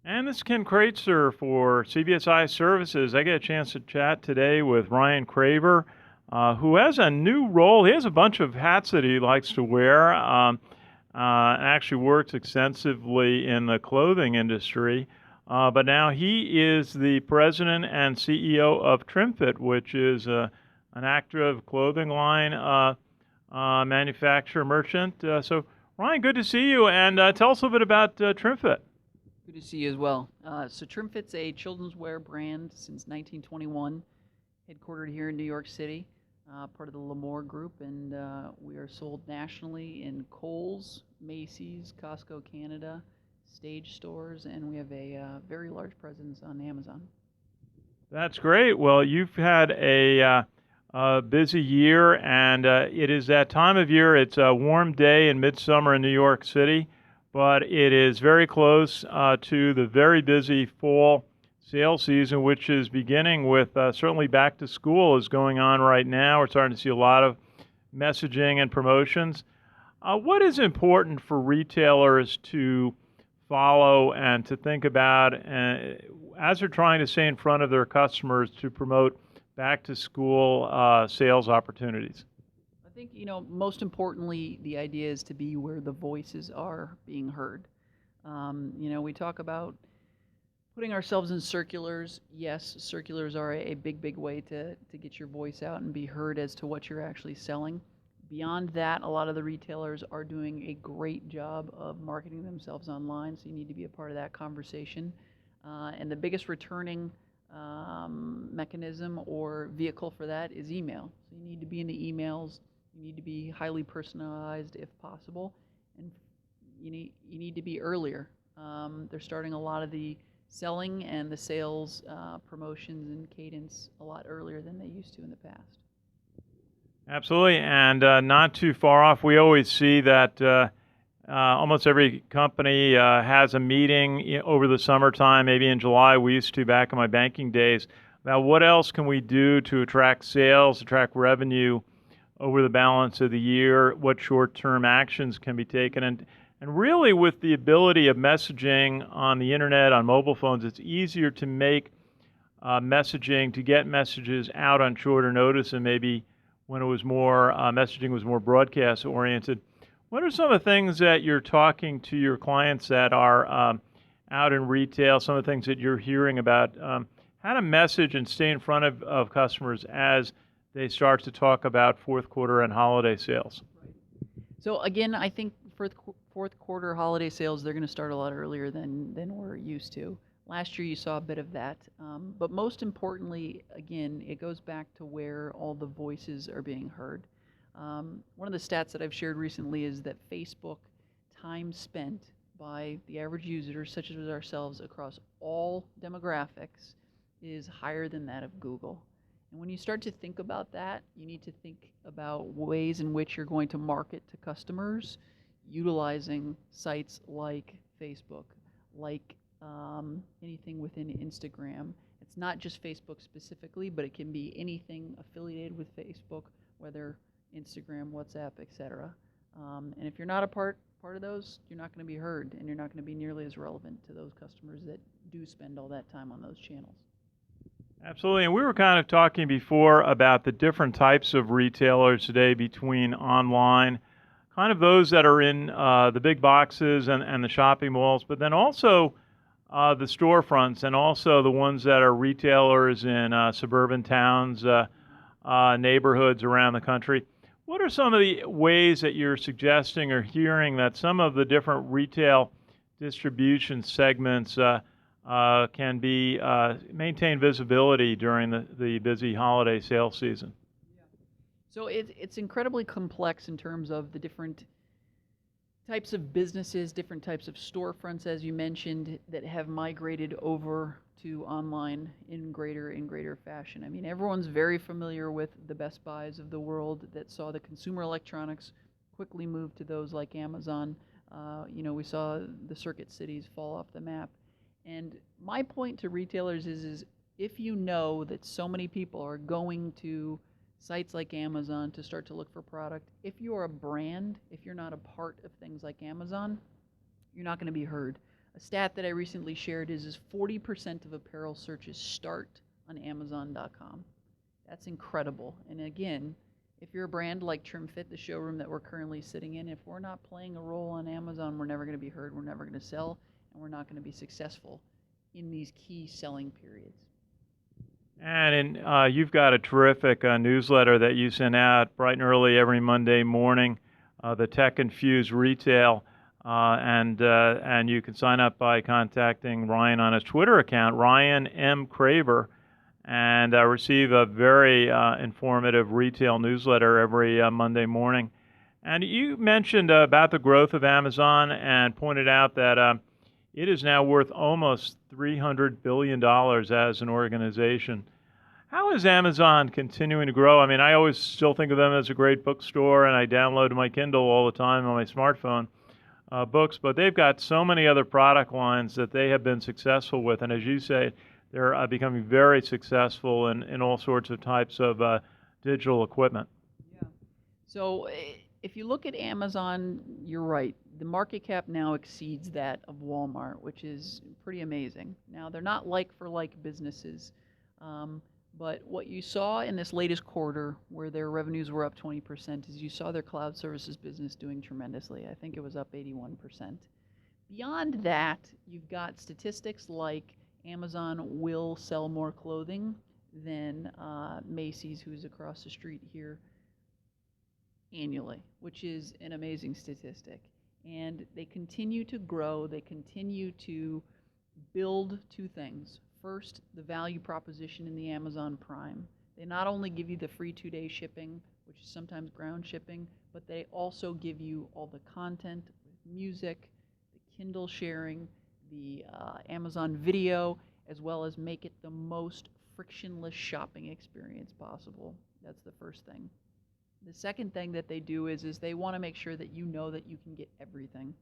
And this is Ken Kraetzer for CBSIservices. I get a chance to chat today with Ryan Craver, who has a new role. He has a bunch of hats that he likes to wear, and actually works extensively in the clothing industry. But now he is the president and CEO of TrimFit, which is an active clothing line manufacturer merchant. So, Ryan, good to see you, and tell us a little bit about TrimFit. Good to see you as well. So TrimFit's a children's wear brand since 1921, headquartered here in New York City, part of the L'Amour Group, and we are sold nationally in Kohl's, Macy's, Costco Canada, Stage stores, and we have a very large presence on Amazon. That's great. Well, you've had a busy year, and it is that time of year. It's a warm day in midsummer in New York City, but it is very close to the very busy fall sales season, which is beginning with certainly back to school is going on right now. We're starting to see a lot of messaging and promotions. What is important for retailers to follow and to think about as they're trying to stay in front of their customers to promote back to school sales opportunities? I think, most importantly, the idea is to be where the voices are being heard. We talk about putting ourselves in circulars. Yes, circulars are a big, big way to get your voice out and be heard as to what you're actually selling. Beyond that, a lot of the retailers are doing a great job of marketing themselves online, so you need to be a part of that conversation. And the biggest returning mechanism or vehicle for that is email. So you need to be in the emails. You need to be highly personalized if possible, and you need to be earlier. They're starting a lot of the selling and the sales promotions and cadence a lot earlier than they used to in the past. Absolutely, and not too far off. We always see that almost every company has a meeting over the summertime, maybe in July. We used to back in my banking days. Now, what else can we do to attract sales, attract revenue over the balance of the year? What short-term actions can be taken? And really, with the ability of messaging on the internet, on mobile phones, it's easier to make messaging, to get messages out on shorter notice than maybe when it was more messaging was more broadcast oriented. What are some of the things that you're talking to your clients that are out in retail, some of the things that you're hearing about how to message and stay in front of customers as they start to talk about fourth quarter and holiday sales? So again, I think fourth quarter holiday sales, they're going to start a lot earlier than we're used to. Last year you saw a bit of that, but most importantly, again, it goes back to where all the voices are being heard. One of the stats that I've shared recently is that Facebook time spent by the average user, such as ourselves, across all demographics is higher than that of Google. And when you start to think about that, you need to think about ways in which you're going to market to customers utilizing sites like Facebook, like anything within Instagram. It's not just Facebook specifically, but it can be anything affiliated with Facebook, whether Instagram, WhatsApp, etc. And if you're not a part of those, you're not going to be heard, and you're not going to be nearly as relevant to those customers that do spend all that time on those channels. Absolutely, and we were kind of talking before about the different types of retailers today between online, kind of those that are in the big boxes and the shopping malls, but then also the storefronts and also the ones that are retailers in suburban towns, neighborhoods around the country. What are some of the ways that you're suggesting or hearing that some of the different retail distribution segments can be maintain visibility during the busy holiday sales season? So it's incredibly complex in terms of the different types of businesses, different types of storefronts, as you mentioned, that have migrated over to online in greater fashion. I mean, everyone's very familiar with the Best Buys of the world that saw the consumer electronics quickly move to those like Amazon. We saw the circuit cities fall off the map. And my point to retailers is if you know that so many people are going to sites like Amazon to start to look for product, if you're a brand, if you're not a part of things like Amazon, you're not going to be heard. A stat that I recently shared is 40% of apparel searches start on Amazon.com. That's incredible. And again, if you're a brand like TrimFit, the showroom that we're currently sitting in, if we're not playing a role on Amazon, we're never going to be heard, we're never going to sell, and we're not going to be successful in these key selling periods. And you've got a terrific newsletter that you send out bright and early every Monday morning, the Tech Infused Retail, and you can sign up by contacting Ryan on his Twitter account, Ryan M. Craver, and receive a very informative retail newsletter every Monday morning. And you mentioned about the growth of Amazon and pointed out that it is now worth almost $300 billion as an organization. How is Amazon continuing to grow? I mean, I always still think of them as a great bookstore, and I download to my Kindle all the time on my smartphone books, but they've got so many other product lines that they have been successful with. And as you say, they're becoming very successful in all sorts of types of digital equipment. Yeah. So if you look at Amazon, you're right. The market cap now exceeds that of Walmart, which is pretty amazing. Now, they're not like-for-like businesses, but what you saw in this latest quarter, where their revenues were up 20%, is you saw their cloud services business doing tremendously. I think it was up 81%. Beyond that, you've got statistics like Amazon will sell more clothing than Macy's, who's across the street here, annually, which is an amazing statistic. And they continue to grow. They continue to build two things. First, the value proposition in the Amazon Prime. They not only give you the free 2-day shipping, which is sometimes ground shipping, but they also give you all the content, music, the Kindle sharing, the Amazon video, as well as make it the most frictionless shopping experience possible. That's the first thing. The second thing that they do is they want to make sure that you know that you can get everything.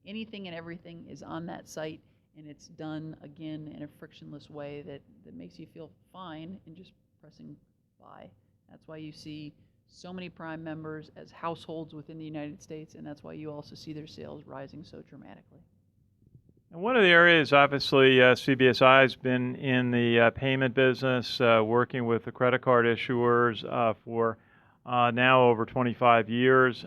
Anything and everything is on that site, and it's done, again, in a frictionless way that makes you feel fine in just pressing buy. That's why you see so many Prime members as households within the United States, and that's why you also see their sales rising so dramatically. And one of the areas, obviously, CBSI has been in the payment business, working with the credit card issuers for now over 25 years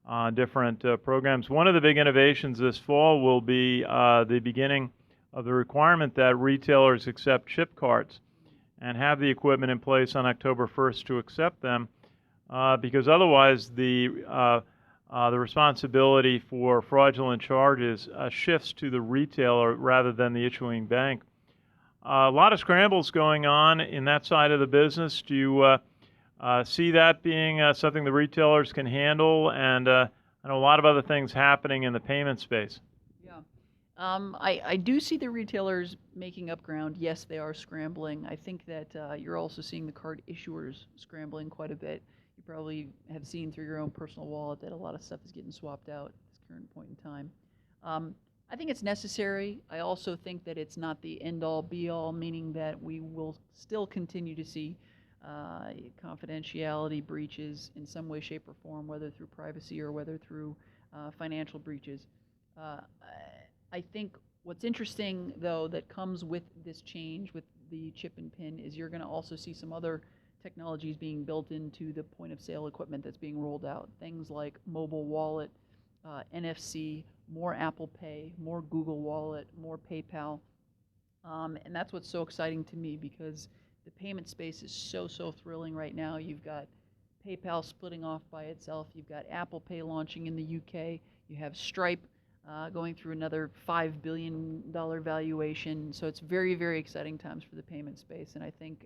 on different programs. One of the big innovations this fall will be the beginning of the requirement that retailers accept chip cards and have the equipment in place on October 1st to accept them, because otherwise the responsibility for fraudulent charges shifts to the retailer rather than the issuing bank. A lot of scrambles going on in that side of the business. Do you see that being something the retailers can handle? And I know a lot of other things happening in the payment space. Yeah. I do see the retailers making up ground. Yes, they are scrambling. I think that you're also seeing the card issuers scrambling quite a bit. You probably have seen through your own personal wallet that a lot of stuff is getting swapped out at this current point in time. I think it's necessary. I also think that it's not the end-all, be-all, meaning that we will still continue to see confidentiality breaches in some way, shape, or form, whether through privacy or whether through financial breaches. I think what's interesting, though, that comes with this change with the chip and PIN is you're going to also see some other technologies being built into the point-of-sale equipment that's being rolled out. Things like mobile wallet, NFC, more Apple Pay, more Google Wallet, more PayPal. And that's what's so exciting to me, because the payment space is so thrilling right now. You've got PayPal splitting off by itself. You've got Apple Pay launching in the UK. You have Stripe going through another $5 billion valuation. So it's very, very exciting times for the payment space. And I think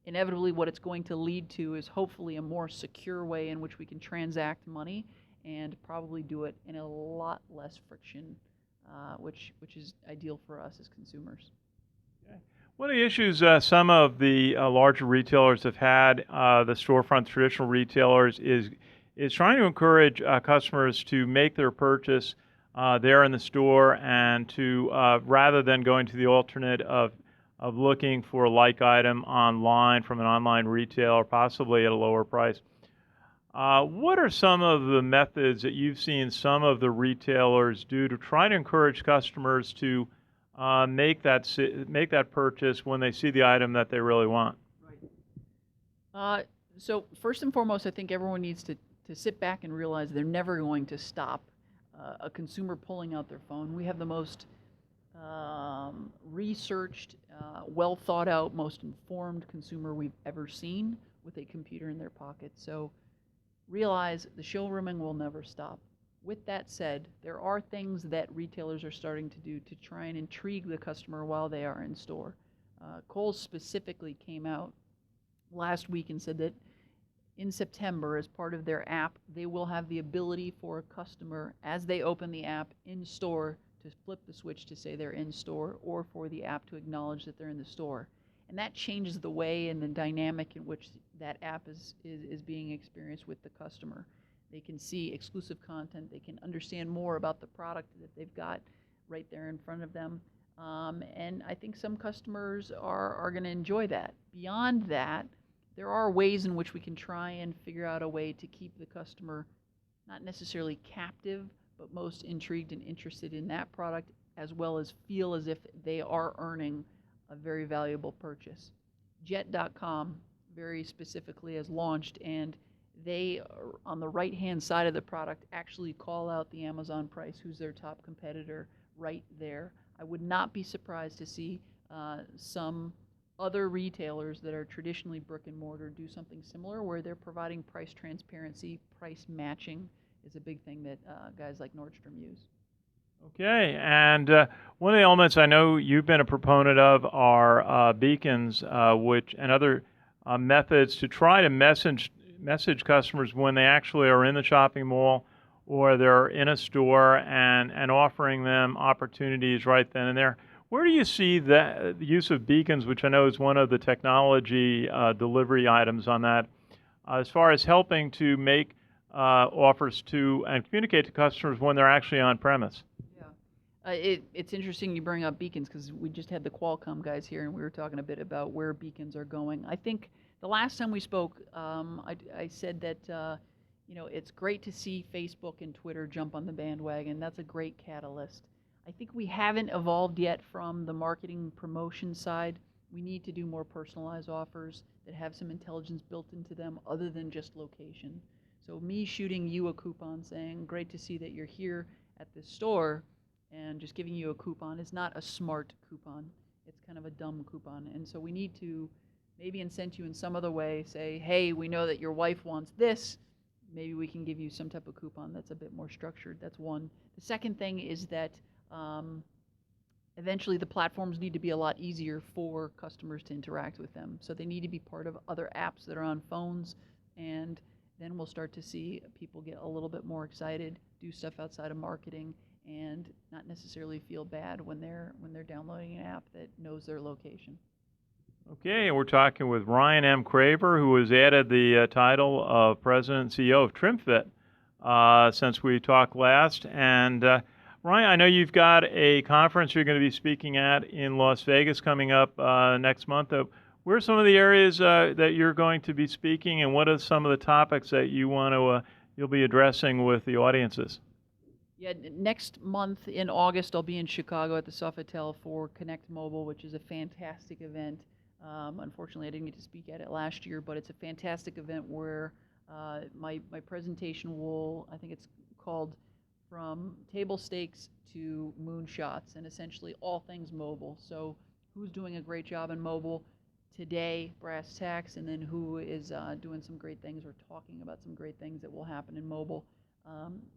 inevitably what it's going to lead to is hopefully a more secure way in which we can transact money, and probably do it in a lot less friction, which is ideal for us as consumers. Okay. One of the issues some of the larger retailers have had, the storefront traditional retailers, is trying to encourage customers to make their purchase there in the store, and to rather than going to the alternate of looking for a like item online from an online retailer, possibly at a lower price. What are some of the methods that you've seen some of the retailers do to try to encourage customers to make that purchase when they see the item that they really want? So first and foremost, I think everyone needs to sit back and realize they're never going to stop a consumer pulling out their phone. We have the most researched, well thought out, most informed consumer we've ever seen with a computer in their pocket. So realize the showrooming will never stop. With that said, there are things that retailers are starting to do to try and intrigue the customer while they are in store. Kohl's specifically came out last week and said that in September, as part of their app, they will have the ability for a customer, as they open the app in store, to flip the switch to say they're in store, or for the app to acknowledge that they're in the store. And that changes the way and the dynamic in which that app is being experienced with the customer. They can see exclusive content. They can understand more about the product that they've got right there in front of them. And I think some customers are going to enjoy that. Beyond that, there are ways in which we can try and figure out a way to keep the customer not necessarily captive, but most intrigued and interested in that product, as well as feel as if they are earning a very valuable purchase. Jet.com very specifically has launched, and they, on the right-hand side of the product, actually call out the Amazon price, who's their top competitor, right there. I would not be surprised to see some other retailers that are traditionally brick and mortar do something similar, where they're providing price transparency. Price matching is a big thing that guys like Nordstrom use. Okay, and one of the elements I know you've been a proponent of are beacons, which and other methods to try to message customers when they actually are in the shopping mall or they're in a store, and offering them opportunities right then and there. Where do you see the use of beacons, which I know is one of the technology delivery items on that, as far as helping to make offers to and communicate to customers when they're actually on premise? It's interesting you bring up beacons, because we just had the Qualcomm guys here and we were talking a bit about where beacons are going. I think the last time we spoke, I said that it's great to see Facebook and Twitter jump on the bandwagon. That's a great catalyst. I think we haven't evolved yet from the marketing promotion side. We need to do more personalized offers that have some intelligence built into them other than just location. So me shooting you a coupon saying, great to see that you're here at this store, and just giving you a coupon is not a smart coupon. It's kind of a dumb coupon. And so we need to maybe incent you in some other way, say, hey, we know that your wife wants this. Maybe we can give you some type of coupon that's a bit more structured. That's one. The second thing is that eventually the platforms need to be a lot easier for customers to interact with them. So they need to be part of other apps that are on phones, and then we'll start to see people get a little bit more excited, do stuff outside of marketing, and not necessarily feel bad when they're downloading an app that knows their location. Okay, and we're talking with Ryan M. Craver, who has added the title of President and CEO of TrimFit since we talked last. And Ryan, I know you've got a conference you're going to be speaking at in Las Vegas coming up next month. Where are some of the areas that you're going to be speaking, and what are some of the topics that you'll be addressing with the audiences? Yeah, next month in August, I'll be in Chicago at the Sofitel for Connect Mobile, which is a fantastic event. Unfortunately, I didn't get to speak at it last year, but it's a fantastic event where my presentation will, I think it's called From Table Stakes to Moonshots, and essentially all things mobile. So who's doing a great job in mobile today, brass tacks, and then who is doing some great things or talking about some great things that will happen in mobile.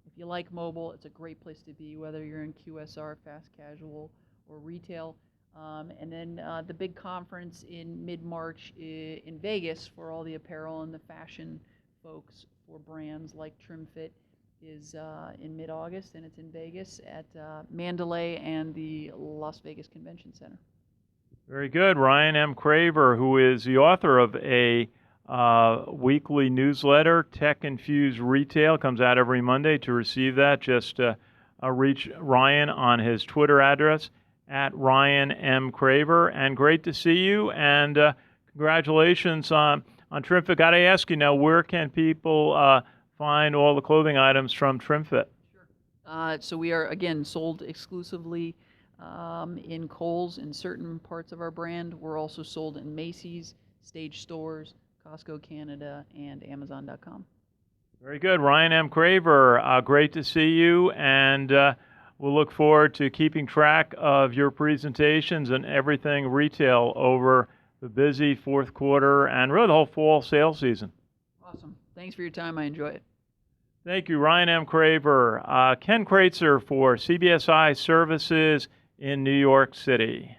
If you like mobile, it's a great place to be, whether you're in QSR, fast casual, or retail. And then the big conference in mid-March in Vegas for all the apparel and the fashion folks for brands like TrimFit is in mid-August, and it's in Vegas at Mandalay and the Las Vegas Convention Center. Very good. Ryan M. Craver, who is the author of a weekly newsletter, Tech Infused Retail, comes out every Monday. To receive that, just reach Ryan on his Twitter address, at Ryan M. Craver. And great to see you, and congratulations on on TrimFit, got to ask you now, where can people find all the clothing items from TrimFit? So we are, again, sold exclusively in Kohl's in certain parts of our brand. We're also sold in Macy's, Stage Stores, Costco Canada, and Amazon.com. Very good. Ryan M. Craver, great to see you, and we'll look forward to keeping track of your presentations and everything retail over the busy fourth quarter and really the whole fall sales season. Awesome. Thanks for your time. I enjoy it. Thank you, Ryan M. Craver. Ken Kraetzer for CBSI Services in New York City.